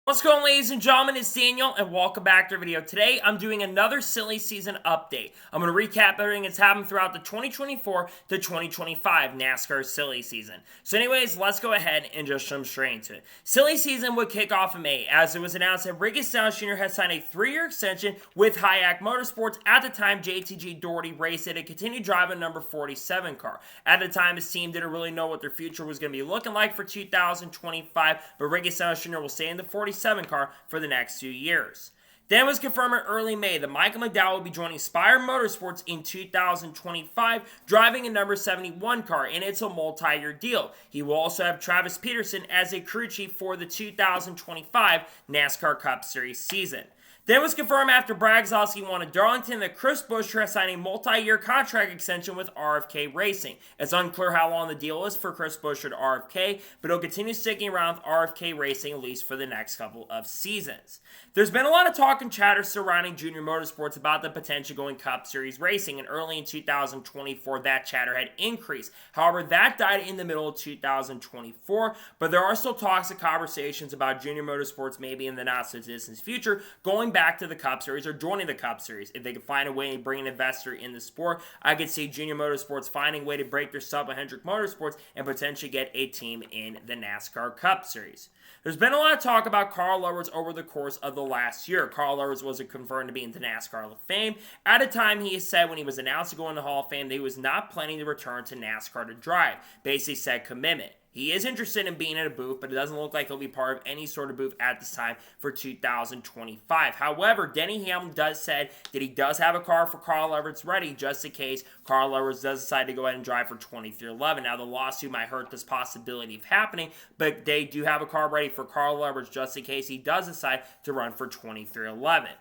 What's going on, ladies and gentlemen? It's Daniel, and welcome back to our video. Today, I'm doing another silly season update. I'm going to recap everything that's happened throughout the 2024 to 2025 NASCAR silly season. So anyways, let's go ahead and just jump straight into it. Silly season would kick off in May, as it was announced that Ricky Stenhouse Jr. has signed a 3-year extension with Hayek Motorsports. At the time, JTG Doherty raced it and continued driving number 47 car. At the time, his team didn't really know what their future was going to be looking like for 2025, but Ricky Stenhouse Jr. will stay in the 47 car for the next 2 years. Then it was confirmed in early May that Michael McDowell will be joining Spire Motorsports in 2025, driving a number 71 car, and it's a multi-year deal. He will also have Travis Peterson as a crew chief for the 2025 NASCAR Cup Series season. Then it was confirmed after Brad Keselowski won at Darlington that Chris Buescher has signed a multi-year contract extension with RFK Racing. It's unclear how long the deal is for Chris Buescher to RFK, but he'll continue sticking around with RFK Racing at least for the next couple of seasons. There's been a lot of talk and chatter surrounding Junior Motorsports about the potential going Cup Series racing, and early in 2024 that chatter had increased. However, that died in the middle of 2024, but there are still talks and conversations about Junior Motorsports maybe in the not-so-distant future going back to the Cup Series or joining the Cup Series. If they can find a way to bring an investor in the sport, I could see Junior Motorsports finding a way to break their sub with Hendrick Motorsports and potentially get a team in the NASCAR Cup Series. There's been a lot of talk about Carl Edwards over the course of the last year. Carl Edwards was confirmed to be in the NASCAR Hall of Fame. At a time, he said when he was announced to go in the Hall of Fame that he was not planning to return to NASCAR to drive. Basically said commitment. He is interested in being in a booth, but it doesn't look like he'll be part of any sort of booth at this time for 2025. However, Denny Hamlin does said that he does have a car for Carl Edwards ready just in case Carl Edwards does decide to go ahead and drive for 2311. Now, the lawsuit might hurt this possibility of happening, but they do have a car ready for Carl Edwards just in case he does decide to run for 2311.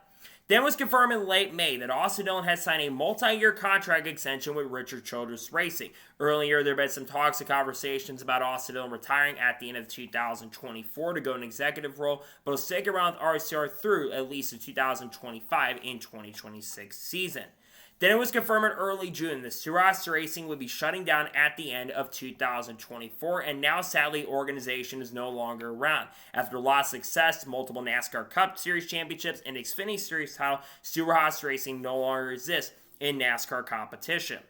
Then was confirmed in late May that Austin Dillon has signed a multi-year contract extension with Richard Childress Racing. Earlier, there have been some talks and conversations about Austin Dillon retiring at the end of 2024 to go an executive role, but he'll stick around with RCR through at least the 2025 and 2026 season. Then it was confirmed in early June that Stewart-Haas Racing would be shutting down at the end of 2024, and now sadly, the organization is no longer around. After a lot of success, multiple NASCAR Cup Series championships, and Xfinity Series title, Stewart-Haas Racing no longer exists in NASCAR competition.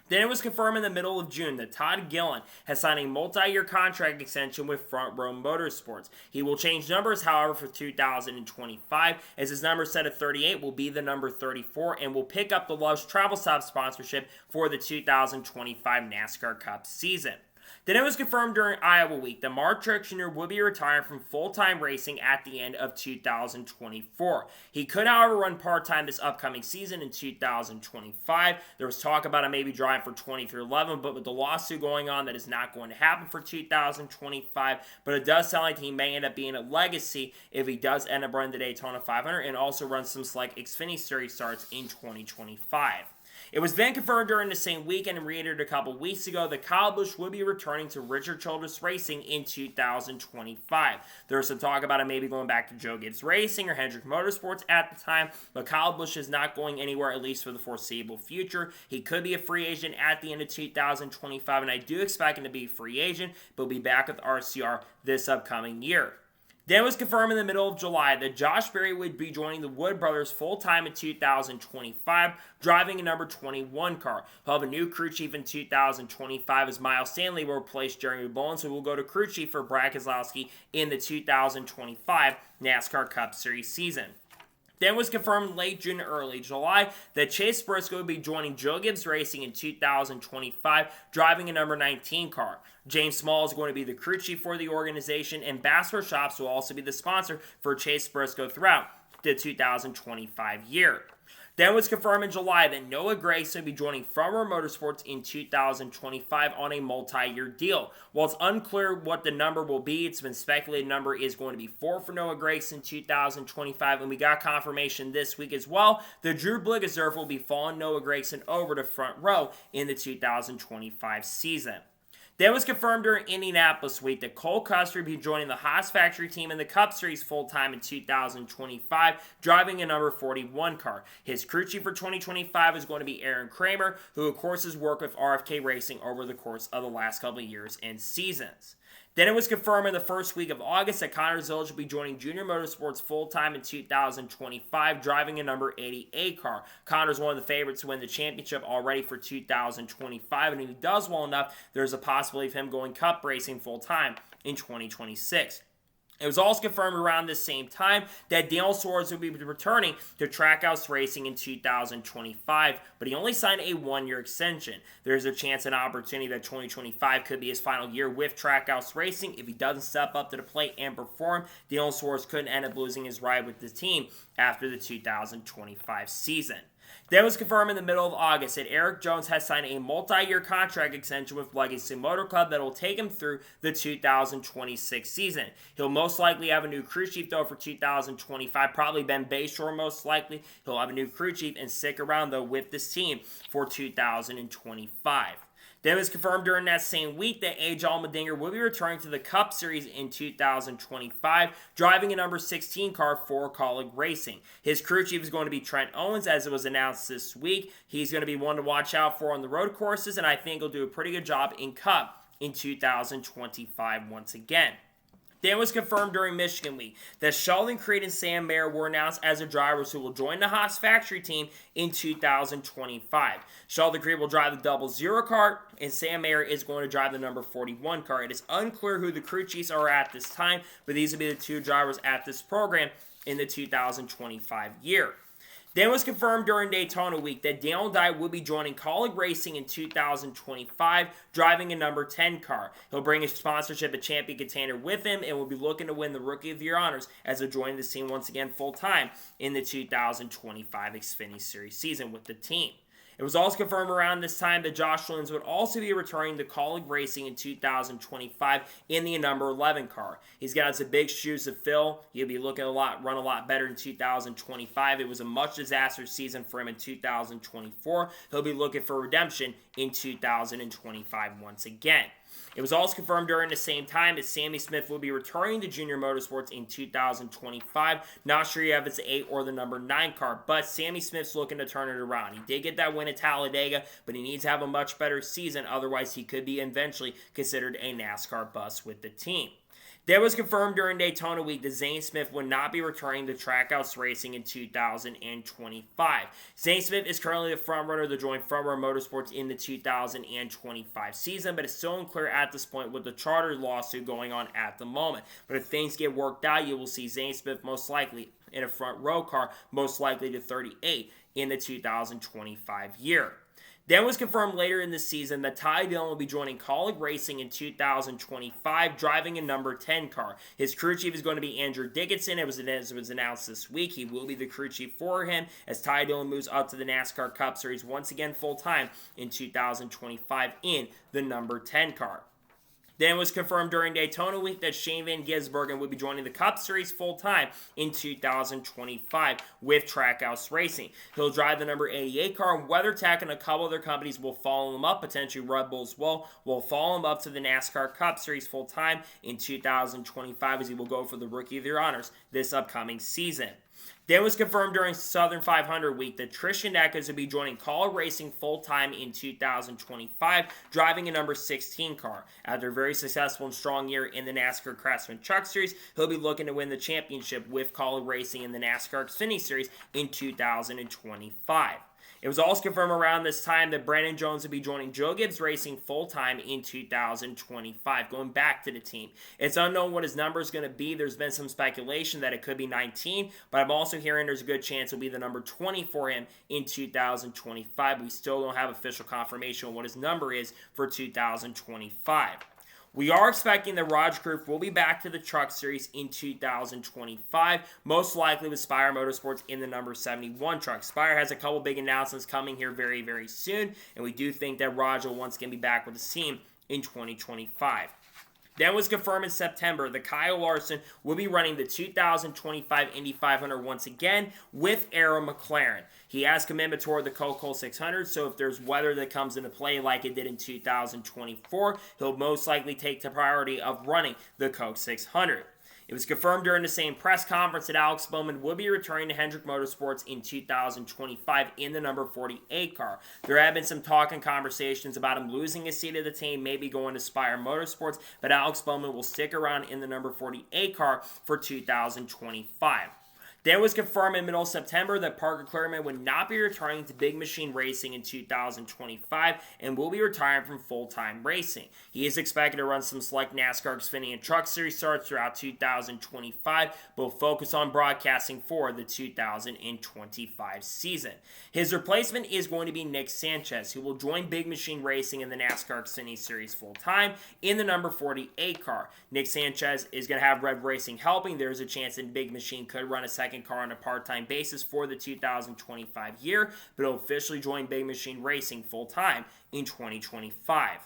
Then it was confirmed in the middle of June that Todd Gillen has signed a multi-year contract extension with Front Row Motorsports. He will change numbers, however, for 2025, as his number set at 38 will be the number 34, and will pick up the Love's Travel Stop sponsorship for the 2025 NASCAR Cup season. Then it was confirmed during Iowa Week that Mark Truex Jr. would be retiring from full-time racing at the end of 2024. He could, however, run part-time this upcoming season in 2025. There was talk about him maybe driving for 2311, but with the lawsuit going on, that is not going to happen for 2025. But it does sound like he may end up being a legacy if he does end up running the Daytona 500 and also run some select Xfinity Series starts in 2025. It was then confirmed during the same weekend and reiterated a couple weeks ago that Kyle Busch would be returning to Richard Childress Racing in 2025. There was some talk about him maybe going back to Joe Gibbs Racing or Hendrick Motorsports at the time, but Kyle Busch is not going anywhere, at least for the foreseeable future. He could be a free agent at the end of 2025, and I do expect him to be a free agent, but will be back with RCR this upcoming year. Then it was confirmed in the middle of July that Josh Berry would be joining the Wood Brothers full-time in 2025, driving a number 21 car. He'll have a new crew chief in 2025 as Miles Stanley will replace Jeremy Bullen, so we'll go to crew chief for Brad Keselowski in the 2025 NASCAR Cup Series season. Then was confirmed late June, early July that Chase Briscoe would be joining Joe Gibbs Racing in 2025, driving a number 19 car. James Small is going to be the crew chief for the organization, and Bassler Shops will also be the sponsor for Chase Briscoe throughout the 2025 year. Then was confirmed in July that Noah Gragson will be joining Front Row Motorsports in 2025 on a multi-year deal. While it's unclear what the number will be, it's been speculated the number is going to be 4 for Noah Gragson in 2025, and we got confirmation this week as well that Drew Bligazurf will be following Noah Gragson over to Front Row in the 2025 season. Then was confirmed during Indianapolis week that Cole Custer will be joining the Haas factory team in the Cup Series full-time in 2025, driving a number 41 car. His crew chief for 2025 is going to be Aaron Kramer, who of course has worked with RFK Racing over the course of the last couple of years and seasons. Then it was confirmed in the first week of August that Connor Zilisch will be joining Junior Motorsports full-time in 2025, driving a number 88 car. Connor's one of the favorites to win the championship already for 2025, and if he does well enough, there's a possibility of him going Cup racing full-time in 2026. It was also confirmed around the same time that Daniel Suarez will be returning to Trackhouse Racing in 2025, but he only signed a one-year extension. There's a chance and opportunity that 2025 could be his final year with Trackhouse Racing. If he doesn't step up to the plate and perform, Daniel Suarez could end up losing his ride with the team after the 2025 season. Then was confirmed in the middle of August that Eric Jones has signed a multi-year contract extension with Legacy Motor Club that will take him through the 2026 season. He'll most likely have a new crew chief though for 2025, probably Ben Bayshore most likely. He'll have a new crew chief and stick around though with this team for 2025. Then it was confirmed during that same week that AJ Allmendinger will be returning to the Cup Series in 2025, driving a number 16 car for Colleague Racing. His crew chief is going to be Trent Owens, as it was announced this week. He's going to be one to watch out for on the road courses, and I think he'll do a pretty good job in Cup in 2025 once again. Then it was confirmed during Michigan Week that Sheldon Creed and Sam Mayer were announced as the drivers who will join the Haas factory team in 2025. Sheldon Creed will drive the 00 car, and Sam Mayer is going to drive the number 41 car. It is unclear who the crew chiefs are at this time, but these will be the two drivers at this program in the 2025 year. Then it was confirmed during Daytona Week that Daniel Dye will be joining Colleague Racing in 2025, driving a number 10 car. He'll bring his sponsorship of Champion Container with him and will be looking to win the Rookie of the Year honors as he'll join the team once again full-time in the 2025 Xfinity Series season with the team. It was also confirmed around this time that Josh Williams would also be returning to Colleague Racing in 2025 in the number 11 car. He's got some big shoes to fill. He'll be looking run a lot better in 2025. It was a much disastrous season for him in 2024. He'll be looking for redemption in 2025 once again. It was also confirmed during the same time that Sammy Smith will be returning to Junior Motorsports in 2025. Not sure yet if it's the 8 or the number 9 car, but Sammy Smith's looking to turn it around. He did get that win at Talladega, but he needs to have a much better season. Otherwise, he could be eventually considered a NASCAR bust with the team. That was confirmed during Daytona Week that Zane Smith would not be returning to Trackhouse Racing in 2025. Zane Smith is currently the frontrunner to join Front Row Motorsports in the 2025 season, but it's still unclear at this point with the charter lawsuit going on at the moment. But if things get worked out, you will see Zane Smith most likely in a front row car, most likely to 38 in the 2025 year. Then was confirmed later in the season that Ty Dillon will be joining Colleague Racing in 2025, driving a number 10 car. His crew chief is going to be Andrew Dickinson. It was announced this week. He will be the crew chief for him as Ty Dillon moves up to the NASCAR Cup Series once again full-time in 2025 in the number 10 car. Then it was confirmed during Daytona Week that Shane Van Gisbergen would be joining the Cup Series full-time in 2025 with Trackhouse Racing. He'll drive the number 88 car, and WeatherTech and a couple other companies will follow him up, potentially Red Bull as well, will follow him up to the NASCAR Cup Series full-time in 2025 as he will go for the Rookie of the Year honors this upcoming season. Then was confirmed during Southern 500 Week that Tristan Eckes will be joining Colleague Racing full-time in 2025, driving a number 16 car. After a very successful and strong year in the NASCAR Craftsman Truck Series, he'll be looking to win the championship with Colleague Racing in the NASCAR Xfinity Series in 2025. It was also confirmed around this time that Brandon Jones will be joining Joe Gibbs Racing full-time in 2025, going back to the team. It's unknown what his number is going to be. There's been some speculation that it could be 19, but I'm also hearing there's a good chance it'll be the number 20 for him in 2025. We still don't have official confirmation on what his number is for 2025. We are expecting that Roger Kroof will be back to the Truck Series in 2025, most likely with Spire Motorsports in the number 71 truck. Spire has a couple big announcements coming here very, very soon, and we do think that Roger will once again be back with the team in 2025. Then was confirmed in September that Kyle Larson will be running the 2025 Indy 500 once again with Arrow McLaren. He has commitment toward the Coca-Cola 600, so if there's weather that comes into play like it did in 2024, he'll most likely take the priority of running the Coke 600. It was confirmed during the same press conference that Alex Bowman would be returning to Hendrick Motorsports in 2025 in the number 48 car. There have been some talk and conversations about him losing his seat at the team, maybe going to Spire Motorsports, but Alex Bowman will stick around in the number 48 car for 2025. Then it was confirmed in middle September that Parker Kligerman would not be returning to Big Machine Racing in 2025 and will be retiring from full-time racing. He is expected to run some select NASCAR Xfinity and Truck Series starts throughout 2025, but will focus on broadcasting for the 2025 season. His replacement is going to be Nick Sanchez, who will join Big Machine Racing in the NASCAR Xfinity Series full-time in the number 48 car. Nick Sanchez is going to have Rev Racing helping. There's a chance that Big Machine could run a second car on a part-time basis for the 2025 year, but will officially join Big Machine Racing full-time in 2025.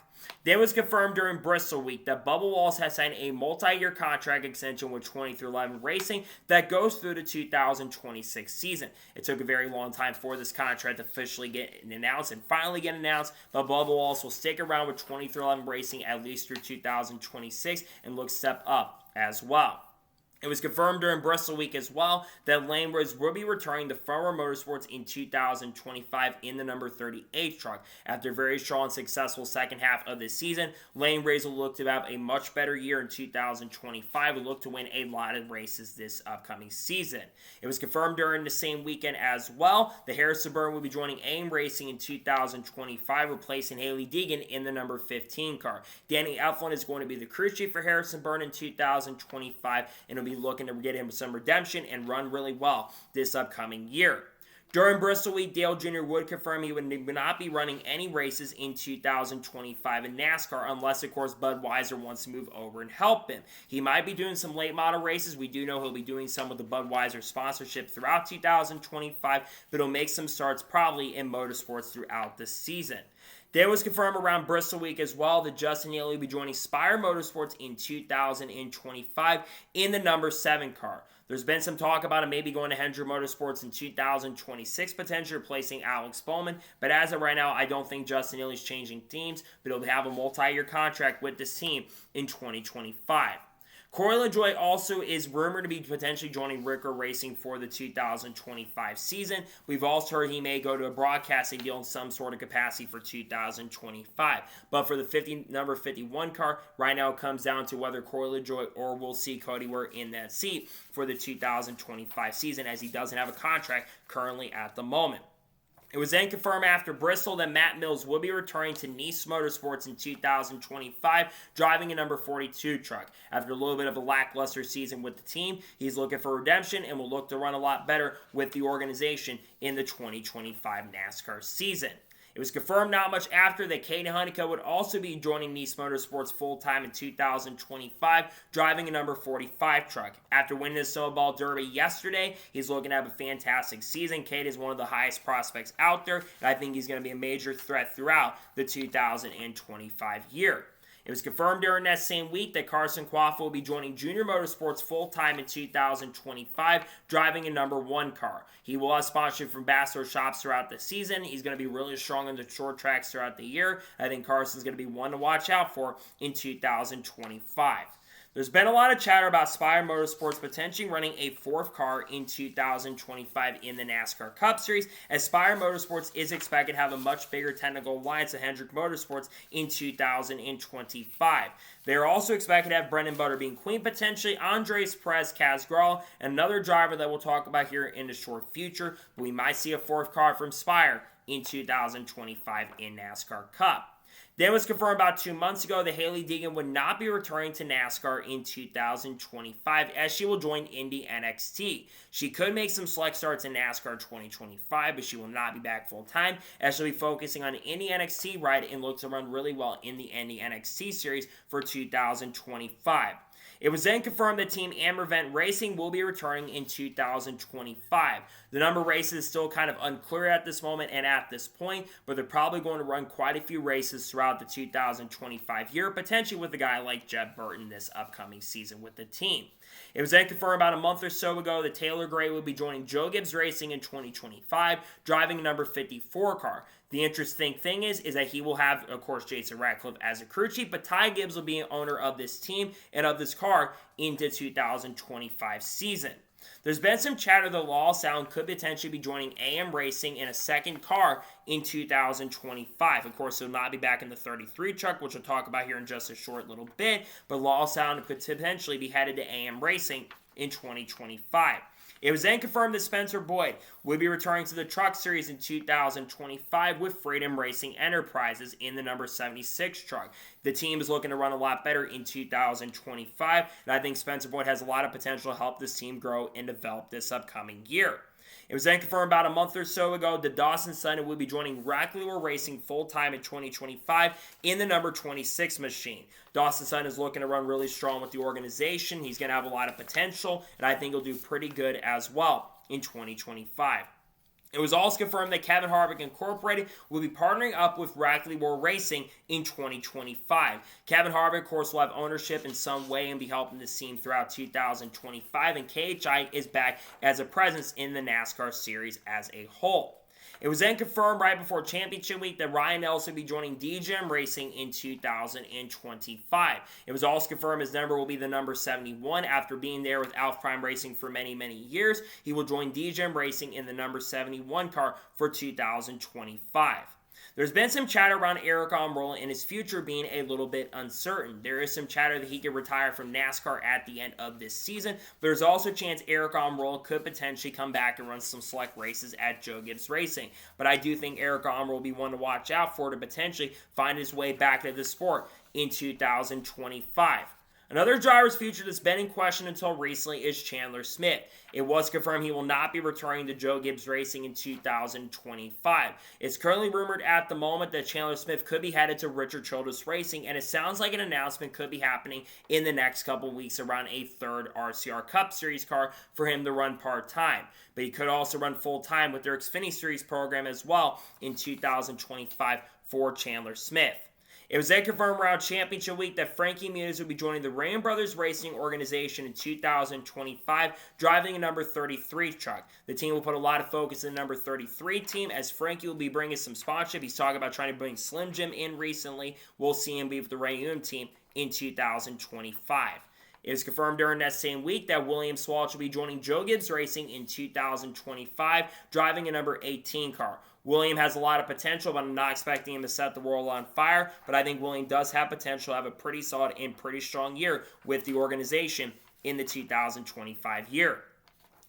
Then it was confirmed during Bristol Week that Bubba Wallace has signed a multi-year contract extension with 23XI Racing that goes through the 2026 season. It took a very long time for this contract to officially get announced and finally get announced, but Bubba Wallace will stick around with 23XI Racing at least through 2026 and look step up as well. It was confirmed during Bristol Week as well that Lane Rhodes will be returning to Farmer Motorsports in 2025 in the number 38 truck. After a very strong and successful second half of this season, Lane Rhodes will look to have a much better year in 2025 and look to win a lot of races this upcoming season. It was confirmed during the same weekend as well that Harrison Burton will be joining AIM Racing in 2025, replacing Hailie Deegan in the number 15 car. Danny Eflin is going to be the crew chief for Harrison Burton in 2025 and will be looking to get him some redemption and run really well this upcoming year. During Bristol Week, Dale Jr. would confirm he would not be running any races in 2025 in NASCAR unless, of course, Budweiser wants to move over and help him. He might be doing some late model races. We do know he'll be doing some with the Budweiser sponsorship throughout 2025, but he'll make some starts probably in motorsports throughout the season. Then it was confirmed around Bristol Week as well that Justin Haley will be joining Spire Motorsports in 2025 in the number 7 car. There's been some talk about him maybe going to Hendrick Motorsports in 2026, potentially replacing Alex Bowman. But as of right now, I don't think Justin Haley's changing teams, but he'll have a multi-year contract with this team in 2025. Corey LaJoie also is rumored to be potentially joining Ricker Racing for the 2025 season. We've also heard he may go to a broadcasting deal in some sort of capacity for 2025. But for the number 51 car, right now it comes down to whether Corey LaJoie or we'll see Cody Ware in that seat for the 2025 season, as he doesn't have a contract currently at the moment. It was then confirmed after Bristol that Matt Mills will be returning to Nice Motorsports in 2025, driving a number 42 truck. After a little bit of a lackluster season with the team, he's looking for redemption and will look to run a lot better with the organization in the 2025 NASCAR season. It was confirmed not much after that Caden Honeycutt would also be joining Nice Motorsports full-time in 2025, driving a number 45 truck. After winning the Snowball Derby yesterday, he's looking to have a fantastic season. Caden is one of the highest prospects out there, and I think he's going to be a major threat throughout the 2025 year. It was confirmed during that same week that Carson Quaff will be joining Junior Motorsports full-time in 2025, driving a number 1 car. He will have sponsorship from Bassler Shops throughout the season. He's going to be really strong on the short tracks throughout the year. I think Carson's going to be one to watch out for in 2025. There's been a lot of chatter about Spire Motorsports potentially running a 4th car in 2025 in the NASCAR Cup Series, as Spire Motorsports is expected to have a much bigger technical alliance with Hendrick Motorsports in 2025. They're also expected to have Brendan Butter being queen, potentially Andres Perez, Kaz Gralla, another driver that we'll talk about here in the short future, but we might see a 4th car from Spire in 2025 in NASCAR Cup. Then it was confirmed about 2 months ago that Hailie Deegan would not be returning to NASCAR in 2025, as she will join Indy NXT. She could make some select starts in NASCAR 2025, but she will not be back full-time, as she'll be focusing on the Indy NXT ride and looks to run really well in the Indy NXT series for 2025. It was then confirmed that Team Amervent Racing will be returning in 2025. The number of races is still kind of unclear at this moment and at this point, but they're probably going to run quite a few races throughout the 2025 year, potentially with a guy like Jeb Burton this upcoming season with the team. It was then confirmed about a month or so ago that Taylor Gray will be joining Joe Gibbs Racing in 2025, driving a number 54 car. The interesting thing is that he will have, of course, Jason Ratcliffe as a crew chief, but Ty Gibbs will be an owner of this team and of this car into 2025 season. There's been some chatter that Lawal Sound could potentially be joining AM Racing in a second car in 2025. Of course, he'll not be back in the 33 truck, which we'll talk about here in just a short little bit, but Lawal Sound could potentially be headed to AM Racing in 2025. It was then confirmed that Spencer Boyd would be returning to the Truck Series in 2025 with Freedom Racing Enterprises in the number 76 truck. The team is looking to run a lot better in 2025, and I think Spencer Boyd has a lot of potential to help this team grow and develop this upcoming year. It was then confirmed about a month or so ago that Dawson Sutton will be joining Rackley Racing full-time in 2025 in the number 26 machine. Dawson Sutton is looking to run really strong with the organization. He's going to have a lot of potential, and I think he'll do pretty good as well in 2025. It was also confirmed that Kevin Harvick Incorporated will be partnering up with Rackley Racing in 2025. Kevin Harvick, of course, will have ownership in some way and be helping this team throughout 2025, and KHI is back as a presence in the NASCAR series as a whole. It was then confirmed right before Championship Week that Ryan Nelson will be joining DGM Racing in 2025. It was also confirmed his number will be the number 71 after being there with Alpha Prime Racing for many, many years. He will join DGM Racing in the number 71 car for 2025. There's been some chatter around Eric Almirola and his future being a little bit uncertain. There is some chatter that he could retire from NASCAR at the end of this season, but there's also a chance Eric Almirola could potentially come back and run some select races at Joe Gibbs Racing. But I do think Eric Almirola will be one to watch out for to potentially find his way back into the sport in 2025. Another driver's future that's been in question until recently is Chandler Smith. It was confirmed he will not be returning to Joe Gibbs Racing in 2025. It's currently rumored at the moment that Chandler Smith could be headed to Richard Childress Racing, and it sounds like an announcement could be happening in the next couple weeks around a third RCR Cup Series car for him to run part-time. But he could also run full-time with their Xfinity Series program as well in 2025 for Chandler Smith. It was then confirmed around Championship Week that Frankie Muniz will be joining the Rain Brothers Racing organization in 2025, driving a number 33 truck. The team will put a lot of focus in the number 33 team, as Frankie will be bringing some sponsorship. He's talking about trying to bring Slim Jim in recently. We'll see him be with the Ray team in 2025. It was confirmed during that same week that William Swalch will be joining Joe Gibbs Racing in 2025, driving a number 18 car. William has a lot of potential, but I'm not expecting him to set the world on fire. But I think William does have potential to have a pretty solid and pretty strong year with the organization in the 2025 year.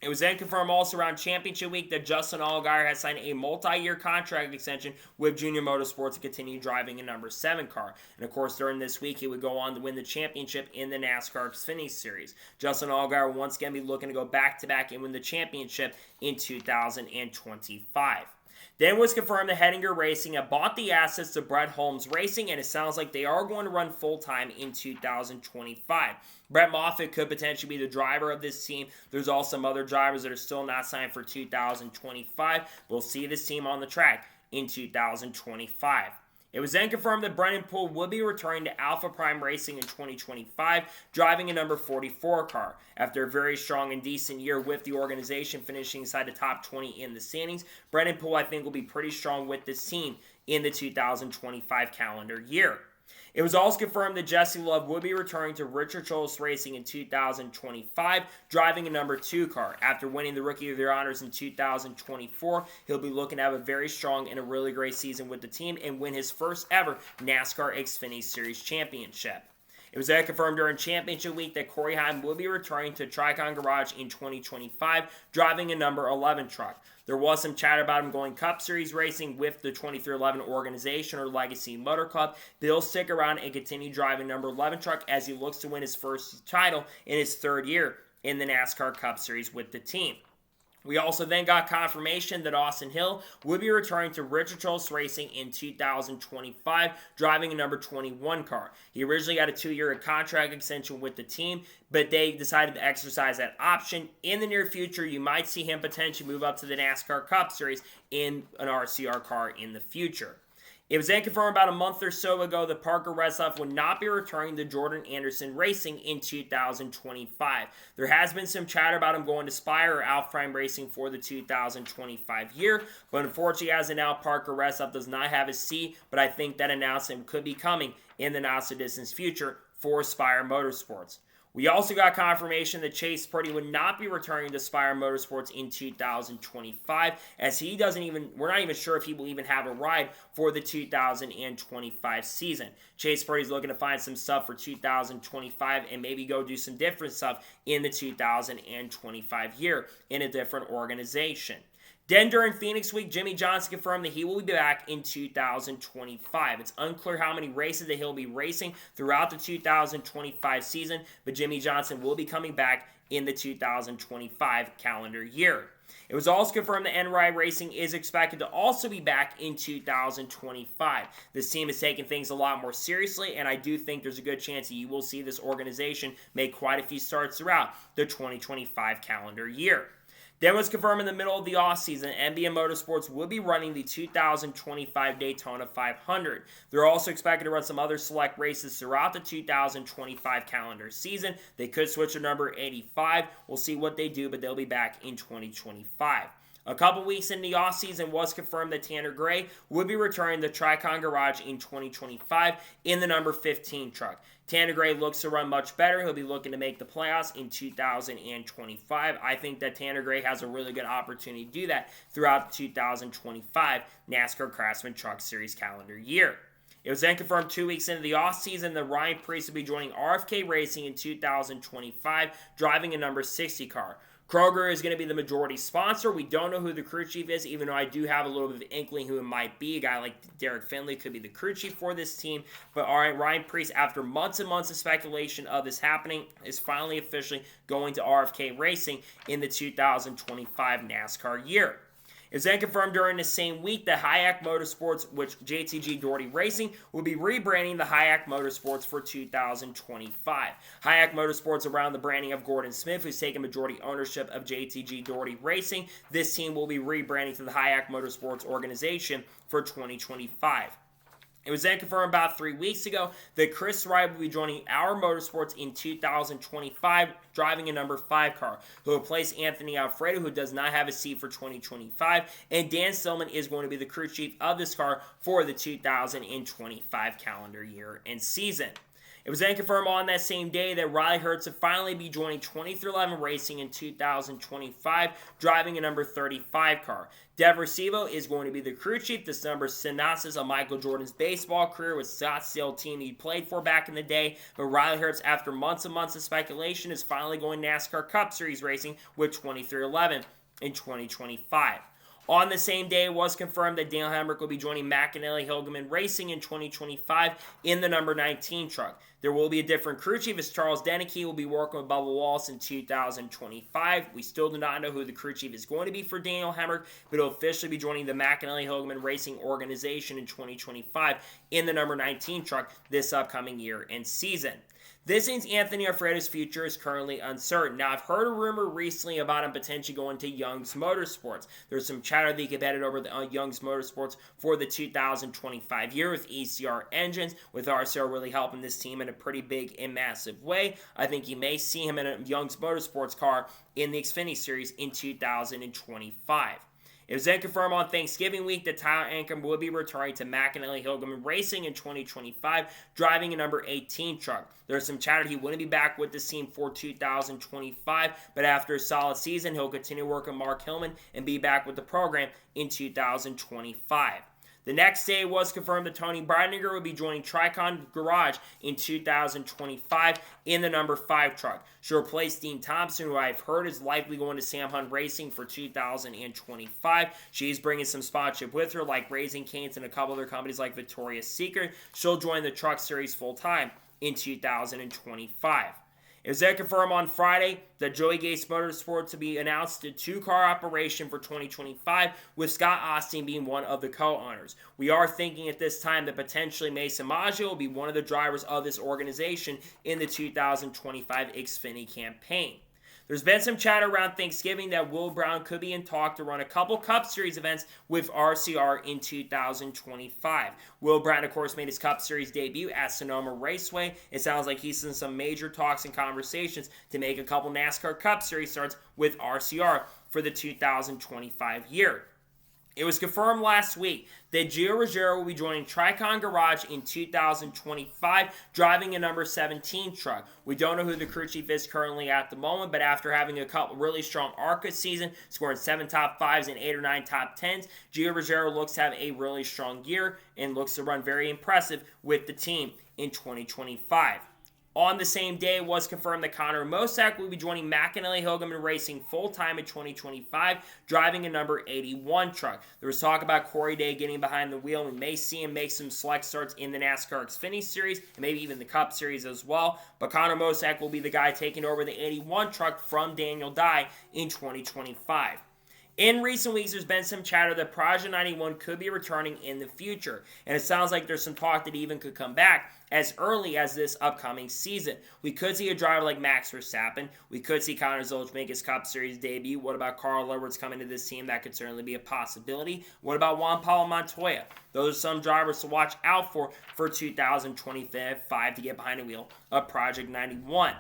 It was then confirmed also around Championship Week that Justin Allgaier has signed a multi-year contract extension with Junior Motorsports to continue driving a number 7 car. And of course, during this week, he would go on to win the championship in the NASCAR Xfinity Series. Justin Allgaier will once again be looking to go back-to-back and win the championship in 2025. Then was confirmed that Hettinger Racing had bought the assets of Brett Holmes Racing, and it sounds like they are going to run full-time in 2025. Brett Moffitt could potentially be the driver of this team. There's also some other drivers that are still not signed for 2025. We'll see this team on the track in 2025. It was then confirmed that Brennan Poole would be returning to Alpha Prime Racing in 2025, driving a number 44 car. After a very strong and decent year with the organization, finishing inside the top 20 in the standings, Brennan Poole, I think, will be pretty strong with this team in the 2025 calendar year. It was also confirmed that Jesse Love would be returning to Richard Childress Racing in 2025, driving a number 2 car. After winning the Rookie of the Year honors in 2024, he'll be looking to have a very strong and a really great season with the team and win his first ever NASCAR Xfinity Series championship. It was then confirmed during Championship Week that Corey Heim will be returning to Tricon Garage in 2025, driving a number 11 truck. There was some chatter about him going Cup Series racing with the 2311 organization or Legacy Motor Club. But he'll stick around and continue driving number 11 truck as he looks to win his first title in his third year in the NASCAR Cup Series with the team. We also then got confirmation that Austin Hill would be returning to Richard Childress Racing in 2025, driving a number 21 car. He originally got a 2-year contract extension with the team, but they decided to exercise that option. In the near future, you might see him potentially move up to the NASCAR Cup Series in an RCR car in the future. It was then confirmed about a month or so ago that Parker Retzlaff would not be returning to Jordan Anderson Racing in 2025. There has been some chatter about him going to Spire or Outframe Racing for the 2025 year, but unfortunately, as of now, Parker Retzlaff does not have a seat, but I think that announcement could be coming in the not-so-distant future for Spire Motorsports. We also got confirmation that Chase Purdy would not be returning to Spire Motorsports in 2025, as we're not even sure if he will even have a ride for the 2025 season. Chase Purdy's looking to find some stuff for 2025 and maybe go do some different stuff in the 2025 year in a different organization. Then during Phoenix Week, Jimmie Johnson confirmed that he will be back in 2025. It's unclear how many races that he'll be racing throughout the 2025 season, but Jimmie Johnson will be coming back in the 2025 calendar year. It was also confirmed that NRI Racing is expected to also be back in 2025. This team is taking things a lot more seriously, and I do think there's a good chance that you will see this organization make quite a few starts throughout the 2025 calendar year. Then was confirmed in the middle of the offseason, NBM Motorsports will be running the 2025 Daytona 500. They're also expected to run some other select races throughout the 2025 calendar season. They could switch to number 85. We'll see what they do, but they'll be back in 2025. A couple weeks in the offseason was confirmed that Tanner Gray would be returning to Tricon Garage in 2025 in the number 15 truck. Tanner Gray looks to run much better. He'll be looking to make the playoffs in 2025. I think that Tanner Gray has a really good opportunity to do that throughout the 2025 NASCAR Craftsman Truck Series calendar year. It was then confirmed 2 weeks into the offseason that Ryan Preece will be joining RFK Racing in 2025, driving a number 60 car. Kroger is going to be the majority sponsor. We don't know who the crew chief is, even though I do have a little bit of inkling who it might be. A guy like Derek Finley could be the crew chief for this team. But all right, Ryan Preece, after months and months of speculation of this happening, is finally officially going to RFK Racing in the 2025 NASCAR year. It was then confirmed during the same week that Hayek Motorsports, which JTG Doherty Racing, will be rebranding the Hayek Motorsports for 2025. Hayek Motorsports around the branding of Gordon Smith, who's taken majority ownership of JTG Doherty Racing. This team will be rebranding to the Hayek Motorsports organization for 2025. It was then confirmed about 3 weeks ago that Chris Wright will be joining Our Motorsports in 2025, driving a number 5 car. He'll replace Anthony Alfredo, who does not have a seat for 2025, and Dan Stillman is going to be the crew chief of this car for the 2025 calendar year and season. It was then confirmed on that same day that Riley Hertz would finally be joining 2311 Racing in 2025, driving a number 35 car. Dev Recibo is going to be the crew chief. This number synopsis of Michael Jordan's baseball career with Scottsdale team he played for back in the day. But Riley Hertz, after months and months of speculation, is finally going NASCAR Cup Series racing with 2311 in 2025. On the same day, it was confirmed that Daniel Hemrick will be joining McAnally Hilgeman Racing in 2025 in the number 19 truck. There will be a different crew chief as Charles Deneke will be working with Bubba Wallace in 2025. We still do not know who the crew chief is going to be for Daniel Hemrick, but he'll officially be joining the McAnally Hilgeman Racing organization in 2025 in the number 19 truck this upcoming year and season. This means Anthony Alfredo's future is currently uncertain. Now, I've heard a rumor recently about him potentially going to Young's Motorsports. There's some chatter that he could head over to Young's Motorsports for the 2025 year with ECR engines, with RCR really helping this team in a pretty big and massive way. I think you may see him in a Young's Motorsports car in the Xfinity Series in 2025. It was then confirmed on Thanksgiving week that Tyler Ankrum will be returning to McAnally Hilgeman Racing in 2025, driving a number 18 truck. There's some chatter he wouldn't be back with this team for 2025, but after a solid season, he'll continue working with Mark Hillman and be back with the program in 2025. The next day it was confirmed that Tony Breidinger will be joining Tricon Garage in 2025 in the number 5 truck. She'll replace Dean Thompson, who I've heard is likely going to Sam Hunt Racing for 2025. She's bringing some sponsorship with her, like Raising Cane's and a couple other companies like Victoria's Secret. She'll join the Truck Series full-time in 2025. It was then confirmed on Friday that Joey Gates Motorsports will be announced a 2-car operation for 2025, with Scott Austin being one of the co-owners. We are thinking at this time that potentially Mason Maggio will be one of the drivers of this organization in the 2025 Xfinity campaign. There's been some chatter around Thanksgiving that Will Brown could be in talk to run a couple Cup Series events with RCR in 2025. Will Brown, of course, made his Cup Series debut at Sonoma Raceway. It sounds like he's in some major talks and conversations to make a couple NASCAR Cup Series starts with RCR for the 2025 year. It was confirmed last week that Gio Ruggiero will be joining Tricon Garage in 2025, driving a number 17 truck. We don't know who the crew chief is currently at the moment, but after having a couple really strong ARCA season, scoring 7 top 5s and 8 or 9 top 10s, Gio Ruggiero looks to have a really strong year and looks to run very impressive with the team in 2025. On the same day, it was confirmed that Connor Mosack will be joining McAnally Hilgeman Racing full-time in 2025, driving a number 81 truck. There was talk about Corey Day getting behind the wheel. We may see him make some select starts in the NASCAR Xfinity Series and maybe even the Cup Series as well. But Connor Mosack will be the guy taking over the 81 truck from Daniel Dye in 2025. In recent weeks, there's been some chatter that Project 91 could be returning in the future, and it sounds like there's some talk that even could come back as early as this upcoming season. We could see a driver like Max Verstappen. We could see Connor Zolch make his Cup Series debut. What about Carl Edwards coming to this team? That could certainly be a possibility. What about Juan Pablo Montoya? Those are some drivers to watch out for 2025 to get behind the wheel of Project 91.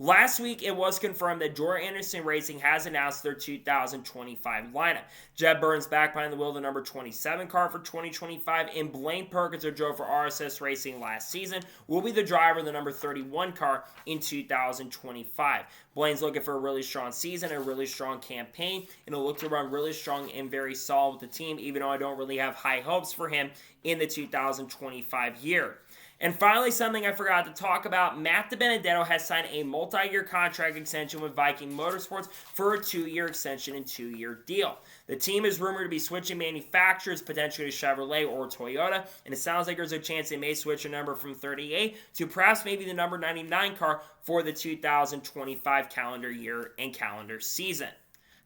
Last week, it was confirmed that Jordan Anderson Racing has announced their 2025 lineup. Jeb Burns back behind the wheel of the number 27 car for 2025, and Blaine Perkins, who drove for RSS Racing last season, will be the driver of the number 31 car in 2025. Blaine's looking for a really strong season, a really strong campaign, and he'll look to run really strong and very solid with the team, even though I don't really have high hopes for him in the 2025 year. And finally, something I forgot to talk about, Matt DiBenedetto has signed a multi-year contract extension with Viking Motorsports for a 2-year extension and 2-year deal. The team is rumored to be switching manufacturers, potentially to Chevrolet or Toyota, and it sounds like there's a chance they may switch a number from 38 to perhaps maybe the number 99 car for the 2025 calendar year and calendar season.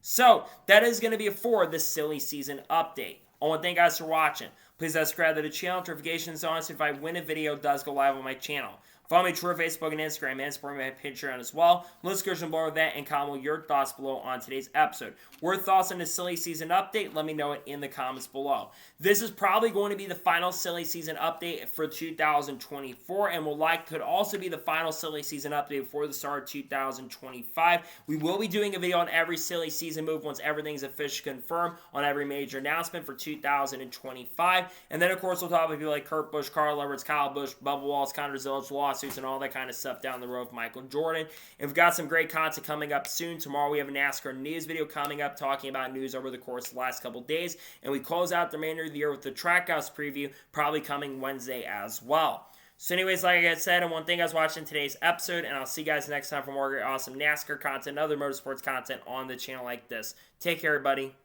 So, that is going to be it for the silly season update. I want to thank you guys for watching. Please subscribe to the channel, notifications on, so if I win a video, it does go live on my channel. Follow me on Twitter, Facebook, and Instagram, and support my Patreon as well. Let's go below that and comment your thoughts below on today's episode. What thoughts on the silly season update? Let me know it in the comments below. This is probably going to be the final silly season update for 2024, and could also be the final silly season update before the start of 2025. We will be doing a video on every silly season move once everything's officially confirmed on every major announcement for 2025. And then, of course, we'll talk about people like Kurt Busch, Carl Edwards, Kyle Busch, Bubba Wallace, Connor Zolch, lawsuits, and all that kind of stuff down the road with Michael Jordan. And we've got some great content coming up soon. Tomorrow we have a NASCAR news video coming up talking about news over the course of the last couple days. And we close out the remainder of the year with the Trackhouse preview, probably coming Wednesday as well. So anyways, like I said, I want to thank you guys for watching today's episode, and I'll see you guys next time for more great, awesome NASCAR content and other motorsports content on the channel like this. Take care, everybody.